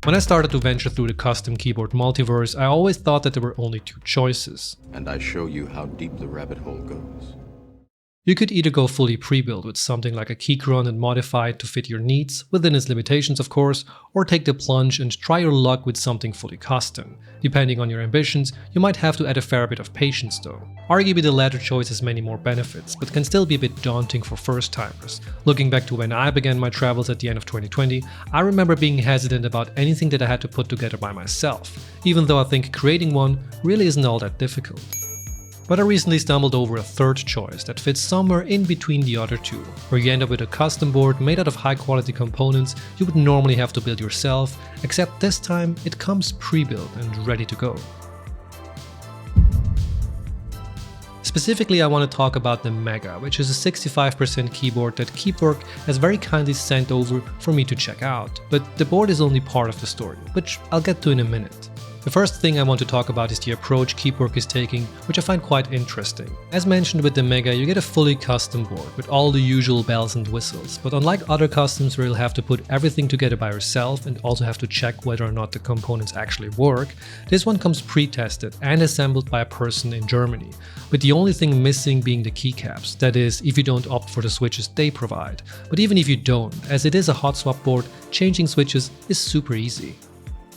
When I started to venture through the custom keyboard multiverse, I always thought that there were only two choices. And I show you how deep the rabbit hole goes. You could either go fully pre-built with something like a Keychron and modify it to fit your needs, within its limitations of course, or take the plunge and try your luck with something fully custom. Depending on your ambitions, you might have to add a fair bit of patience though. Arguably the latter choice has many more benefits, but can still be a bit daunting for first-timers. Looking back to when I began my travels at the end of 2020, I remember being hesitant about anything that I had to put together by myself, even though I think creating one really isn't all that difficult. But I recently stumbled over a third choice that fits somewhere in between the other two, where you end up with a custom board made out of high quality components you would normally have to build yourself, except this time it comes pre-built and ready to go. Specifically, I want to talk about the Mega, which is a 65% keyboard that Keebwerk has very kindly sent over for me to check out, but the board is only part of the story, which I'll get to in a minute. The first thing I want to talk about is the approach Keebwerk is taking, which I find quite interesting. As mentioned with the Mega, you get a fully custom board with all the usual bells and whistles, but unlike other customs where you'll have to put everything together by yourself and also have to check whether or not the components actually work, this one comes pre-tested and assembled by a person in Germany, with the only thing missing being the keycaps, that is, if you don't opt for the switches they provide. But even if you don't, as it is a hot swap board, changing switches is super easy.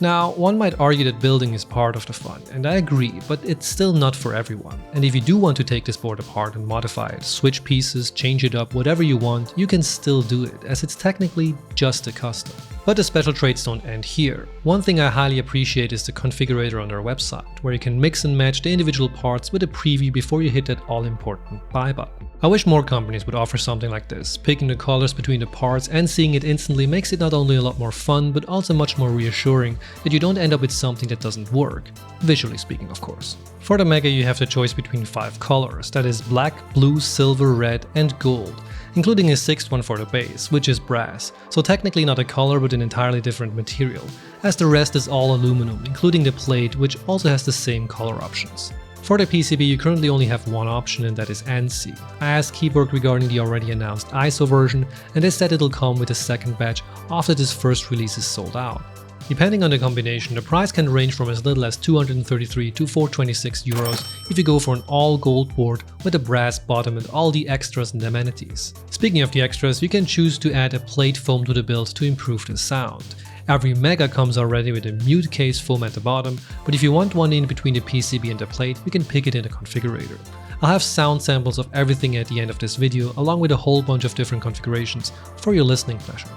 Now, one might argue that building is part of the fun, and I agree, but it's still not for everyone. And if you do want to take this board apart and modify it, switch pieces, change it up, whatever you want, you can still do it, as it's technically just a custom. But the special traits don't end here. One thing I highly appreciate is the configurator on their website, where you can mix and match the individual parts with a preview before you hit that all-important buy button. I wish more companies would offer something like this. Picking the colors between the parts and seeing it instantly makes it not only a lot more fun, but also much more reassuring that you don't end up with something that doesn't work, visually speaking of course. For the Mega you have the choice between 5 colors, that is black, blue, silver, red and gold, including a 6th one for the base, which is brass, so technically not a color but an entirely different material, as the rest is all aluminum, including the plate, which also has the same color options. For the PCB you currently only have one option, and that is ANSI. I asked Keebwerk regarding the already announced ISO version and they said it'll come with a second batch after this first release is sold out. Depending on the combination, the price can range from as little as 233 to 426 euros if you go for an all gold board with a brass bottom and all the extras and amenities. Speaking of the extras, you can choose to add a plate foam to the build to improve the sound. Every Mega comes already with a mute case foam at the bottom, but if you want one in between the PCB and the plate, you can pick it in the configurator. I'll have sound samples of everything at the end of this video, along with a whole bunch of different configurations for your listening pleasure.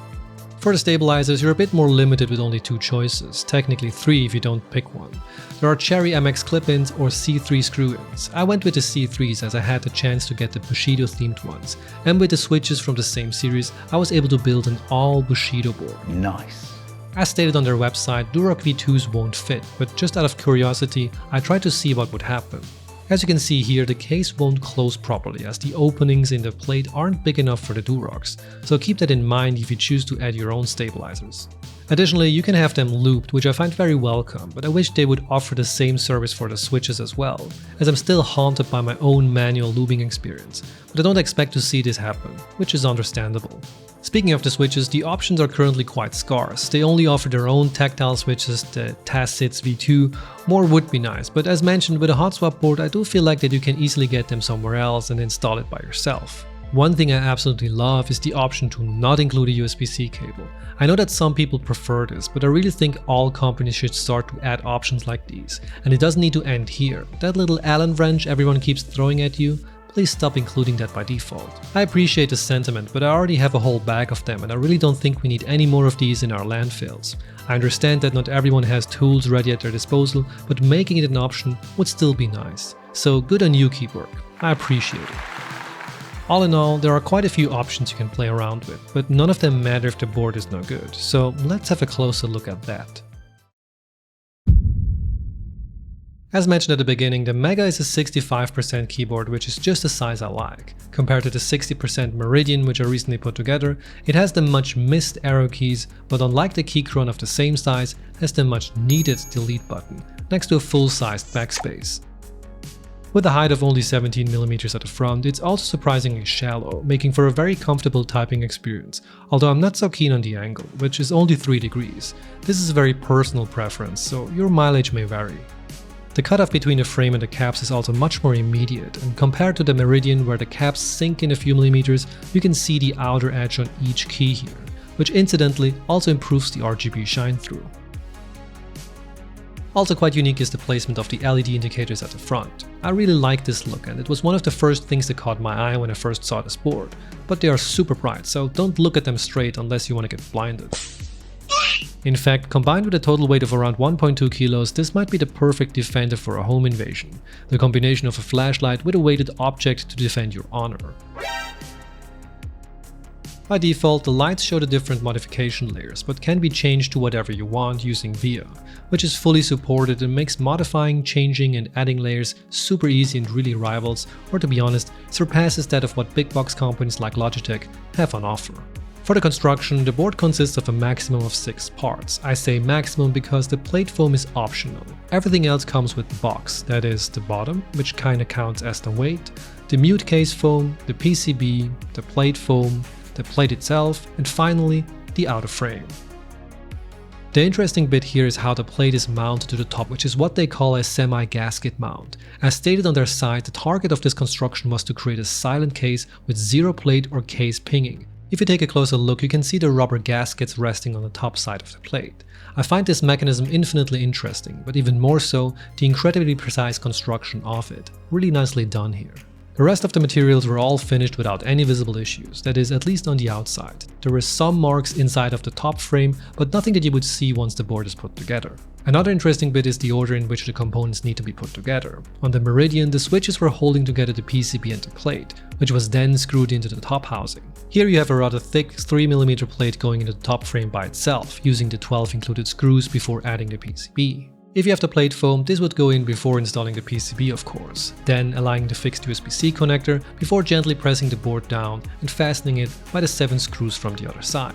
For the stabilizers, you're a bit more limited with only 2 choices, technically 3 if you don't pick one. There are Cherry MX clip-ins or C3 screw-ins. I went with the C3s as I had the chance to get the Bushido themed ones, and with the switches from the same series, I was able to build an all Bushido board. Nice. As stated on their website, Durock V2s won't fit, but just out of curiosity, I tried to see what would happen. As you can see here, the case won't close properly as the openings in the plate aren't big enough for the Durocks, so keep that in mind if you choose to add your own stabilizers. Additionally, you can have them looped, which I find very welcome, but I wish they would offer the same service for the switches as well, as I'm still haunted by my own manual looping experience, but I don't expect to see this happen, which is understandable. Speaking of the switches, the options are currently quite scarce. They only offer their own tactile switches, the Thinnest V2. More would be nice, but as mentioned with a hot swap board, I do feel like that you can easily get them somewhere else and install it by yourself. One thing I absolutely love is the option to not include a USB-C cable. I know that some people prefer this, but I really think all companies should start to add options like these. And it doesn't need to end here. That little Allen wrench everyone keeps throwing at you, please stop including that by default. I appreciate the sentiment, but I already have a whole bag of them and I really don't think we need any more of these in our landfills. I understand that not everyone has tools ready at their disposal, but making it an option would still be nice. So good on you, Keebwerk. I appreciate it. All in all, there are quite a few options you can play around with, but none of them matter if the board is no good, so let's have a closer look at that. As mentioned at the beginning, the Mega is a 65% keyboard, which is just the size I like. Compared to the 60% Meridian, which I recently put together, it has the much missed arrow keys, but unlike the Keychron of the same size, has the much needed delete button, next to a full-sized backspace. With a height of only 17mm at the front, it's also surprisingly shallow, making for a very comfortable typing experience, although I'm not so keen on the angle, which is only 3 degrees. This is a very personal preference, so your mileage may vary. The cutoff between the frame and the caps is also much more immediate, and compared to the Meridian where the caps sink in a few millimeters, you can see the outer edge on each key here, which incidentally also improves the RGB shine through. Also quite unique is the placement of the LED indicators at the front. I really like this look, and it was one of the first things that caught my eye when I first saw this board. But they are super bright, so don't look at them straight unless you want to get blinded. In fact, combined with a total weight of around 1.2 kilos, this might be the perfect defender for a home invasion. The combination of a flashlight with a weighted object to defend your honor. By default, the lights show the different modification layers, but can be changed to whatever you want using VIA, which is fully supported and makes modifying, changing and adding layers super easy and really rivals, or to be honest, surpasses that of what big box companies like Logitech have on offer. For the construction, the board consists of a maximum of 6 parts. I say maximum because the plate foam is optional. Everything else comes with the box, that is the bottom, which kinda counts as the weight, the mute case foam, the PCB, the plate foam, the plate itself, and finally, the outer frame. The interesting bit here is how the plate is mounted to the top, which is what they call a semi-gasket mount. As stated on their site, the target of this construction was to create a silent case with zero plate or case pinging. If you take a closer look, you can see the rubber gaskets resting on the top side of the plate. I find this mechanism infinitely interesting, but even more so, the incredibly precise construction of it. Really nicely done here. The rest of the materials were all finished without any visible issues, that is, at least on the outside. There were some marks inside of the top frame, but nothing that you would see once the board is put together. Another interesting bit is the order in which the components need to be put together. On the Meridian, the switches were holding together the PCB and the plate, which was then screwed into the top housing. Here you have a rather thick 3mm plate going into the top frame by itself, using the 12 included screws before adding the PCB. If you have the plate foam, this would go in before installing the PCB of course, then aligning the fixed USB-C connector before gently pressing the board down and fastening it by the 7 screws from the other side.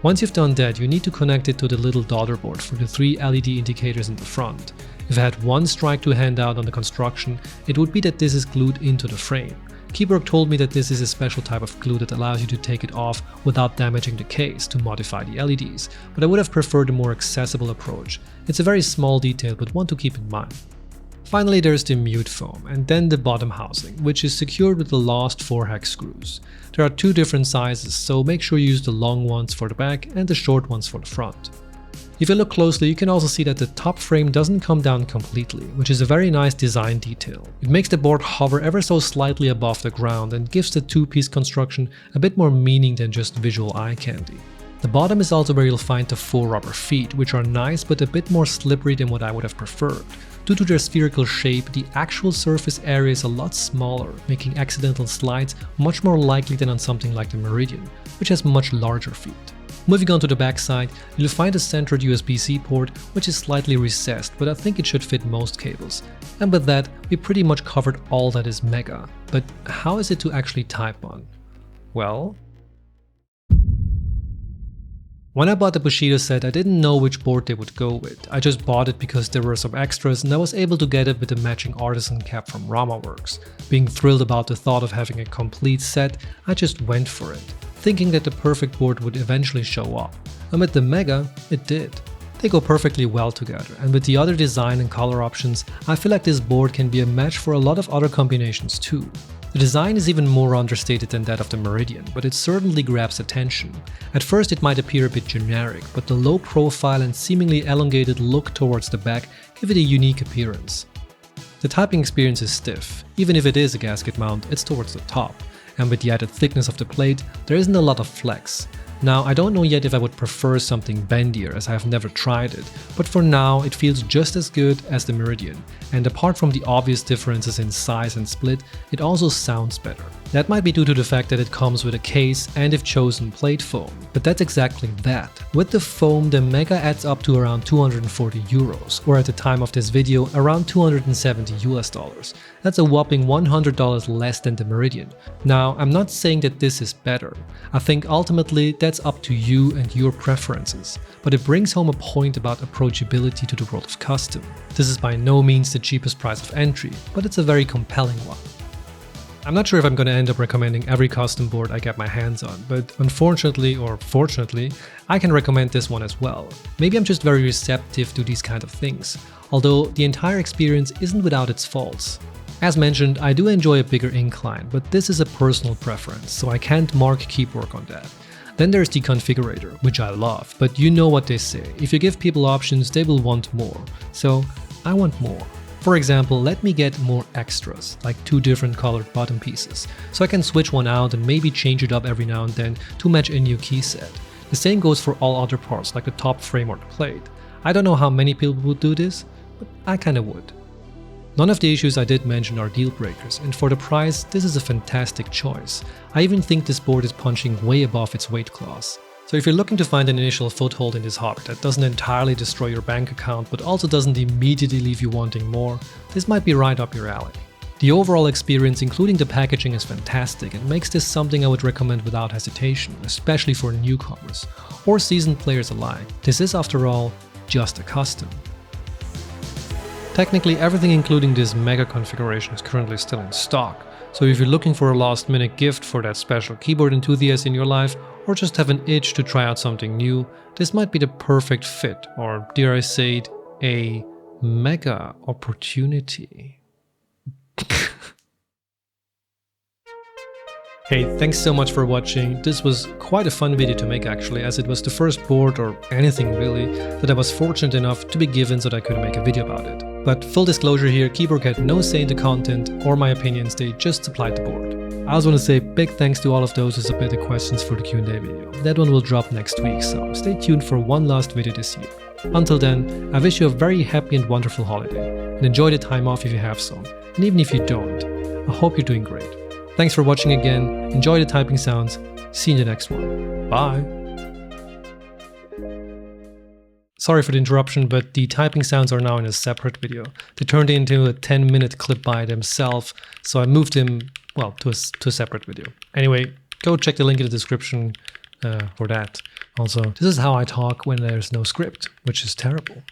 Once you've done that, you need to connect it to the little daughter board for the 3 LED indicators in the front. If I had one strike to hand out on the construction, it would be that this is glued into the frame. Keebwerk told me that this is a special type of glue that allows you to take it off without damaging the case to modify the LEDs, but I would have preferred a more accessible approach. It's a very small detail, but one to keep in mind. Finally, there's the mute foam, and then the bottom housing, which is secured with the last 4 hex screws. There are 2 different sizes, so make sure you use the long ones for the back and the short ones for the front. If you look closely, you can also see that the top frame doesn't come down completely, which is a very nice design detail. It makes the board hover ever so slightly above the ground and gives the 2-piece construction a bit more meaning than just visual eye candy. The bottom is also where you'll find the 4 rubber feet, which are nice but a bit more slippery than what I would have preferred. Due to their spherical shape, the actual surface area is a lot smaller, making accidental slides much more likely than on something like the Meridian, which has much larger feet. Moving on to the back side, you'll find a centered USB-C port, which is slightly recessed, but I think it should fit most cables. And with that, we pretty much covered all that is Mega. But how is it to actually type on? Well, when I bought the Bushido set, I didn't know which board they would go with. I just bought it because there were some extras and I was able to get it with a matching artisan cap from RamaWorks. Being thrilled about the thought of having a complete set, I just went for it, thinking that the perfect board would eventually show up. And with the Mega, it did. They go perfectly well together, and with the other design and color options, I feel like this board can be a match for a lot of other combinations too. The design is even more understated than that of the Meridian, but it certainly grabs attention. At first it might appear a bit generic, but the low profile and seemingly elongated look towards the back give it a unique appearance. The typing experience is stiff. Even if it is a gasket mount, it's towards the top. And with the added thickness of the plate, there isn't a lot of flex. Now, I don't know yet if I would prefer something bendier, as I have never tried it, but for now it feels just as good as the Meridian, and apart from the obvious differences in size and split, it also sounds better. That might be due to the fact that it comes with a case and, if chosen, plate foam, but that's exactly that. With the foam, the Mega adds up to around 240 euros, or at the time of this video, around 270 US dollars. That's a whopping $100 less than the Meridian. Now, I'm not saying that this is better. I think ultimately that's up to you and your preferences, but it brings home a point about approachability to the world of custom. This is by no means the cheapest price of entry, but it's a very compelling one. I'm not sure if I'm going to end up recommending every custom board I get my hands on, but unfortunately or fortunately, I can recommend this one as well. Maybe I'm just very receptive to these kind of things, although the entire experience isn't without its faults. As mentioned, I do enjoy a bigger incline, but this is a personal preference, so I can't mark Keebwerk on that. Then there's the configurator, which I love, but you know what they say, if you give people options they will want more, so I want more. For example, let me get more extras, like 2 different colored bottom pieces, so I can switch one out and maybe change it up every now and then to match a new key set. The same goes for all other parts, like the top frame or the plate. I don't know how many people would do this, but I kinda would. None of the issues I did mention are deal breakers, and for the price, this is a fantastic choice. I even think this board is punching way above its weight class. So if you're looking to find an initial foothold in this hobby that doesn't entirely destroy your bank account but also doesn't immediately leave you wanting more, this might be right up your alley. The overall experience, including the packaging, is fantastic and makes this something I would recommend without hesitation, especially for newcomers or seasoned players alike. This is, after all, just a custom. Technically, everything including this Mega configuration is currently still in stock, so if you're looking for a last-minute gift for that special keyboard enthusiast in your life, or just have an itch to try out something new, this might be the perfect fit, or dare I say it, a mega opportunity. Hey, thanks so much for watching. This was quite a fun video to make actually, as it was the first board, or anything really, that I was fortunate enough to be given so that I could make a video about it. But full disclosure here, Keebwerk had no say in the content or my opinions, they just supplied the board. I also want to say big thanks to all of those who submitted questions for the Q&A video. That one will drop next week, so stay tuned for one last video this year. Until then, I wish you a very happy and wonderful holiday, and enjoy the time off if you have some, and even if you don't, I hope you're doing great. Thanks for watching again, enjoy the typing sounds, see you in the next one. Bye! Sorry for the interruption, but the typing sounds are now in a separate video. They turned into a 10-minute clip by themselves, so I moved them, well, to a separate video. Anyway, go check the link in the description for that. Also, this is how I talk when there's no script, which is terrible.